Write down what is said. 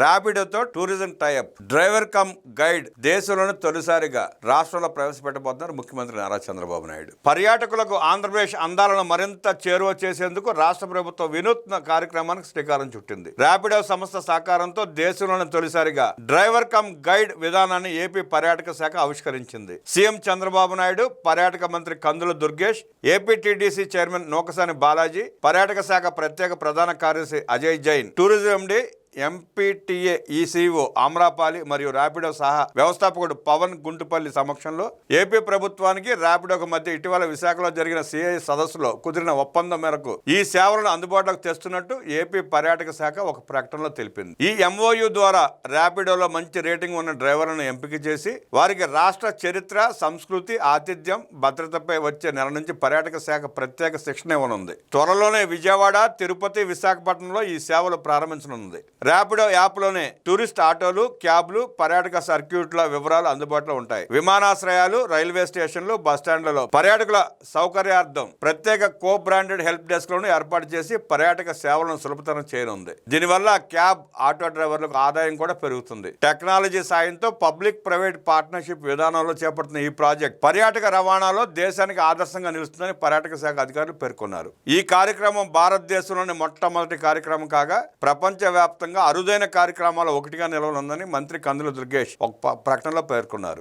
ర్యాపిడోతో tourism tie up, driver cum guide దేశంలోనే తొలిసారిగా రాష్ట్రంలో ప్రవేశపెట్టబోతున్నారు ముఖ్యమంత్రి నారా చంద్రబాబు నాయుడు. పర్యాటకులకు ఆంధ్రప్రదేశ్ అందాలను మరింత చేరువ చేసేందుకు రాష్ట్ర ప్రభుత్వం వినూత్న కార్యక్రమానికి శ్రీకారం చుట్టింది. ర్యాపిడో సంస్థ సహకారంతో దేశంలోనే తొలిసారిగా డ్రైవర్ కమ్ గైడ్ విధానాన్ని ఏపీ పర్యాటక శాఖ ఆవిష్కరించింది. సీఎం చంద్రబాబు నాయుడు, పర్యాటక మంత్రి కందుల దుర్గేష్, ఏపీటీడీసీ చైర్మన్ నూకసాని బాలాజీ, పర్యాటక శాఖ ప్రత్యేక ప్రధాన కార్యదర్శి అజయ్ జైన్, టూరిజం ఎండీ ఎంపీటీఏ ఈసీఓ ఆమ్రాపాలి మరియు ర్యాపిడో సహా వ్యవస్థాపకుడు పవన్ గుంటుపల్లి సమక్షంలో ఏపీ ప్రభుత్వానికి ర్యాపిడోకు మధ్య ఇటీవల విశాఖలో జరిగిన సిఐ సదస్సులో కుదిరిన ఒప్పందం మేరకు ఈ సేవలను అందుబాటులోకి తెస్తున్నట్టు ఏపీ పర్యాటక శాఖ ఒక ప్రకటనలో తెలిపింది. ఈ ఎంఓయూ ద్వారా ర్యాపిడోలో మంచి రేటింగ్ ఉన్న డ్రైవర్లను ఎంపిక చేసి వారికి రాష్ట్ర చరిత్ర, సంస్కృతి, ఆతిథ్యం, భద్రతపై వచ్చే నెల నుంచి పర్యాటక శాఖ ప్రత్యేక శిక్షణ ఇవ్వనుంది. త్వరలోనే విజయవాడ, తిరుపతి, విశాఖపట్నంలో ఈ సేవలు ప్రారంభించనుంది. ర్యాపిడో యాప్లోనే టూరిస్ట్ ఆటోలు, క్యాబ్లు, పర్యాటక సర్క్యూట్ల వివరాలు అందుబాటులో ఉంటాయి. విమానాశ్రయాలు, రైల్వే స్టేషన్లు, బస్టాండ్లలో పర్యాటకుల సౌకర్యార్థం ప్రత్యేక కో బ్రాండెడ్ హెల్ప్ డెస్క్లను ఏర్పాటు చేసి పర్యాటక సేవలను సులభతరం చేయనుంది. దీనివల్ల క్యాబ్, ఆటో డ్రైవర్లకు ఆదాయం కూడా పెరుగుతుంది. టెక్నాలజీ సాయంతో పబ్లిక్ ప్రైవేట్ పార్ట్నర్షిప్ విధానంలో చేపడుతున్న ఈ ప్రాజెక్ట్ పర్యాటక రవాణాలో దేశానికి ఆదర్శంగా నిలుస్తుందని పర్యాటక శాఖ అధికారులు పేర్కొన్నారు. ఈ కార్యక్రమం భారతదేశంలోని మొట్టమొదటి కార్యక్రమం కాగా ప్రపంచవ్యాప్తంగా అరుదైన కార్యక్రమాల ఒకటిగా నిలవనుందని మంత్రి కందుల దుర్గేష్ ఒక ప్రకటనలో పేర్కొన్నారు.